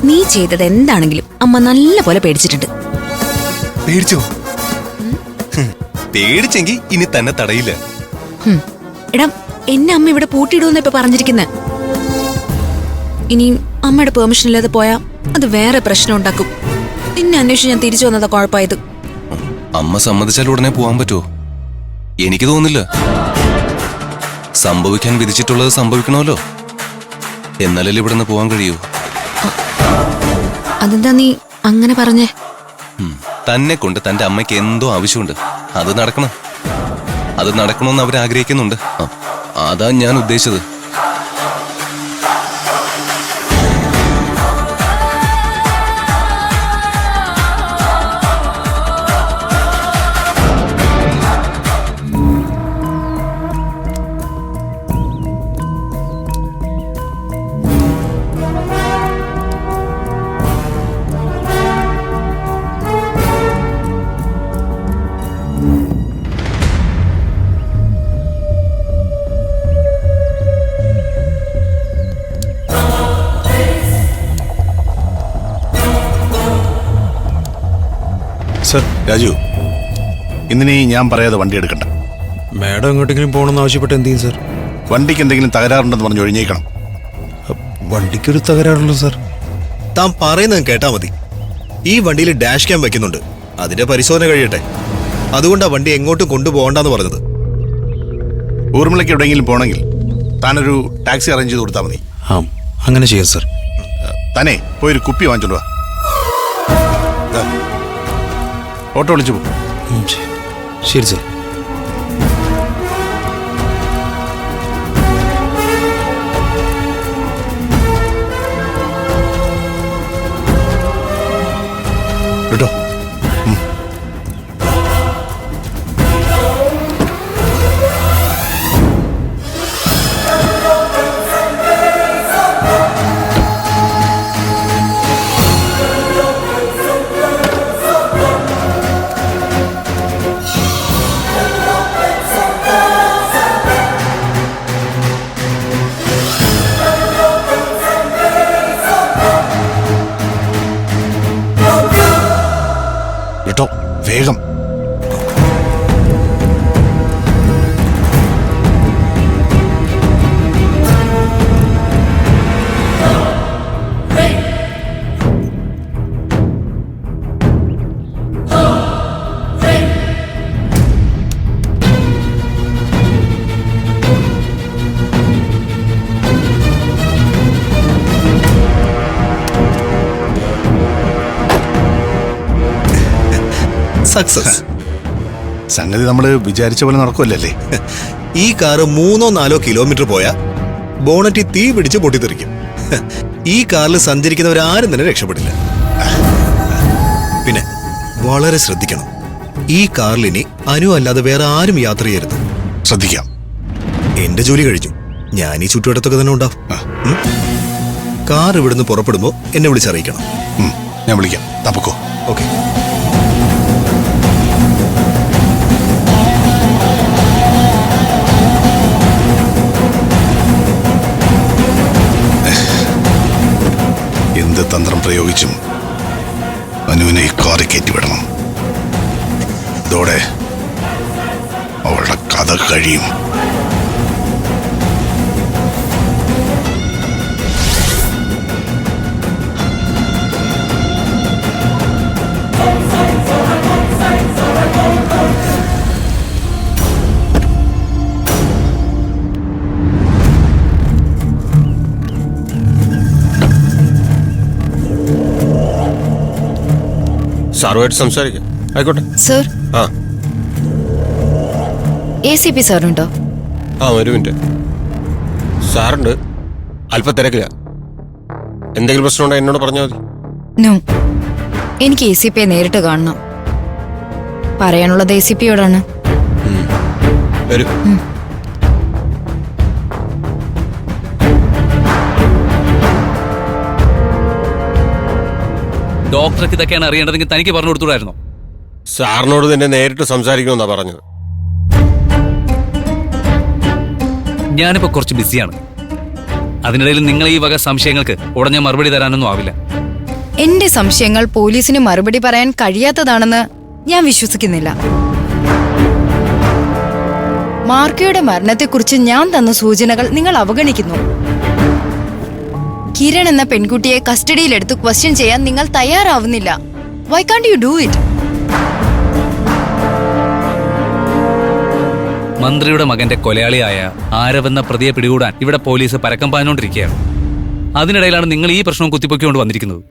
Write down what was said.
നീ ചെയ്തത് എന്താണെങ്കിലും അമ്മ നല്ല പോലെ പേടിച്ചിട്ടുണ്ട്. പേടിച്ചോ? പേടിച്ചെങ്കി ഇനി തന്നെ തടയില്ല. എടാ, എന്നെ അമ്മ ഇവിടെ പൂട്ടിയിടുമെന്ന് ഇപ്പൊ പറഞ്ഞിരിക്കുന്നെ. ഇനി അമ്മയുടെ പെർമിഷൻ ഇല്ലാതെ പോയാ അത് വേറെ പ്രശ്നം ഉണ്ടാക്കും. നിന്നെ അന്വേഷിച്ച് ഞാൻ തിരിച്ചു വന്നതാ കുഴപ്പമായത്. അമ്മ സമ്മതിച്ചാൽ ഉടനെ പോവാൻ പറ്റുമോ? എനിക്ക് തോന്നുന്നില്ല. സംഭവിക്കാൻ വിധിച്ചിട്ടുള്ളത് സംഭവിക്കണമല്ലോ. എന്നാലല്ലേ ഇവിടെ നിന്ന് പോവാൻ കഴിയൂ. അതെന്താ നീ അങ്ങനെ പറഞ്ഞേ? തന്നെ കൊണ്ട് തന്റെ അമ്മയ്ക്ക് എന്തോ ആവശ്യമുണ്ട്. അത് നടക്കണം. അത് നടക്കണമെന്ന് അവർ ആഗ്രഹിക്കുന്നുണ്ട്. അതാ ഞാൻ ഉദ്ദേശിച്ചത്. സർ, രാജു, ഇന്നിനി ഞാൻ പറയാതെ വണ്ടി എടുക്കണ്ട. മാഡം എങ്ങോട്ടെങ്കിലും പോകണമെന്ന് ആവശ്യപ്പെട്ട് എന്ത് ചെയ്യും സർ? വണ്ടിക്ക് എന്തെങ്കിലും തകരാറുണ്ടെന്ന് പറഞ്ഞ് ഒഴിഞ്ഞേക്കണം. വണ്ടിക്കൊരു തകരാറുള്ളൂ സർ. താൻ പറയുന്നത് കേട്ടാ മതി. ഈ വണ്ടിയിൽ ഡാഷ് ക്യാം വെക്കുന്നുണ്ട്. അതിന്റെ പരിശോധന കഴിയട്ടെ. അതുകൊണ്ടാ വണ്ടി എങ്ങോട്ടും കൊണ്ടുപോകണ്ടെന്ന് പറഞ്ഞത്. ഊർമിളയ്ക്ക് എവിടെയെങ്കിലും പോകണമെങ്കിൽ താനൊരു ടാക്സി അറേഞ്ച് ചെയ്ത് കൊടുത്താൽ മതി. ആ, അങ്ങനെ ചെയ്യാം സർ. തന്നെ പോയൊരു കുപ്പി വാങ്ങിച്ചോണ്ട് വാ. ഓട്ടോ വിളിച്ചു പോകും. ശരി സർ. കേട്ടോ? കേട്ടോ, വേഗം. സക്സസ്. സംഗതി നമ്മൾ വിചാരിച്ച പോലെ നടക്കുമല്ലേ? ഈ കാറ് 3-4 കിലോമീറ്റർ പോയാ ബോണറ്റിൽ തീ പിടിച്ച് പൊട്ടിത്തെറിക്കും. ഈ കാറിൽ സഞ്ചരിക്കുന്നവരാരും തന്നെ രക്ഷപ്പെടില്ല. പിന്നെ വളരെ ശ്രദ്ധിക്കണം. ഈ കാറിൽ ഇനി അനു അല്ലാതെ വേറെ ആരും യാത്ര ചെയ്യരുത്. ശ്രദ്ധിക്കാം. എന്റെ ജോലി കഴിഞ്ഞു. ഞാൻ ഈ ചുറ്റുവട്ടത്തൊക്കെ തന്നെ ഉണ്ടാവും. കാർ ഇവിടുന്ന് പുറപ്പെടുമ്പോ എന്നെ വിളിച്ചറിയിക്കണം. ഞാൻ വിളിക്കാം. തപ്പക്കോ. ഓക്കെ. എന്ത് തന്ത്രം പ്രയോഗിച്ചും അനുവിനെ ഈ കാറി കയറ്റിവിടണം. ഇതോടെ അവളുടെ കഥ കഴിയും. സാറുമായിട്ട് സംസാരിക്കാം. ആയിക്കോട്ടെ സർ. ആ ACP സാറുണ്ടോ? ആ, ഒരു മിനിറ്റ്. സാറുണ്ട്, അല്പം തിരക്കില്ല. എന്തെങ്കിലും പ്രശ്നമുണ്ടോ എന്നോട് പറഞ്ഞാൽ മതി. നോ, എനിക്ക് ACP നേരിട്ട് കാണണം. പറയാനുള്ളത് ACPയോടാണ്. വരൂ. ഡോക്ടർക്ക് ഇതൊക്കെയാണ് അറിയേണ്ടതെങ്കിൽ തനിക്ക് പറഞ്ഞു കൊടുത്തുകൂടായിരുന്നോ? സാറിനോട് തന്നെ നേരിട്ട് സംസാരിക്കണമെന്നാ പറഞ്ഞത്. ഞാനിപ്പോ കുറച്ച് ബിസിയാണ്. അതിനിടയിൽ നിങ്ങൾ ഈ വക സംശയങ്ങൾക്ക് ഉടനെ മറുപടി തരാനൊന്നും ആവില്ല. എന്റെ സംശയങ്ങൾ പോലീസിന് മറുപടി പറയാൻ കഴിയാത്തതാണെന്ന് ഞാൻ വിശ്വസിക്കുന്നില്ല. മാർക്കയുടെ മരണത്തെക്കുറിച്ച് ഞാൻ തന്ന സൂചനകൾ നിങ്ങൾ അവഗണിക്കുന്നു. കിരൺ എന്ന പെൺകുട്ടിയെ കസ്റ്റഡിയിലെടുത്ത് ക്വസ്റ്റ്യൻ ചെയ്യാൻ നിങ്ങൾ തയ്യാറാവുന്നില്ല. വൈ കാണ്ട് യു ഡു ഇറ്റ്? മന്ത്രിയുടെ മകന്റെ കൊലയാളിയായ ആരവെന്ന പ്രതിയെ പിടികൂടാൻ ഇവിടെ പോലീസ് പരക്കം പാഞ്ഞുകൊണ്ടിരിക്കുകയാണ്. അതിനിടയിലാണ് നിങ്ങൾ ഈ പ്രശ്നം കുത്തിപ്പൊക്കിക്കൊണ്ട് വന്നിരിക്കുന്നത്.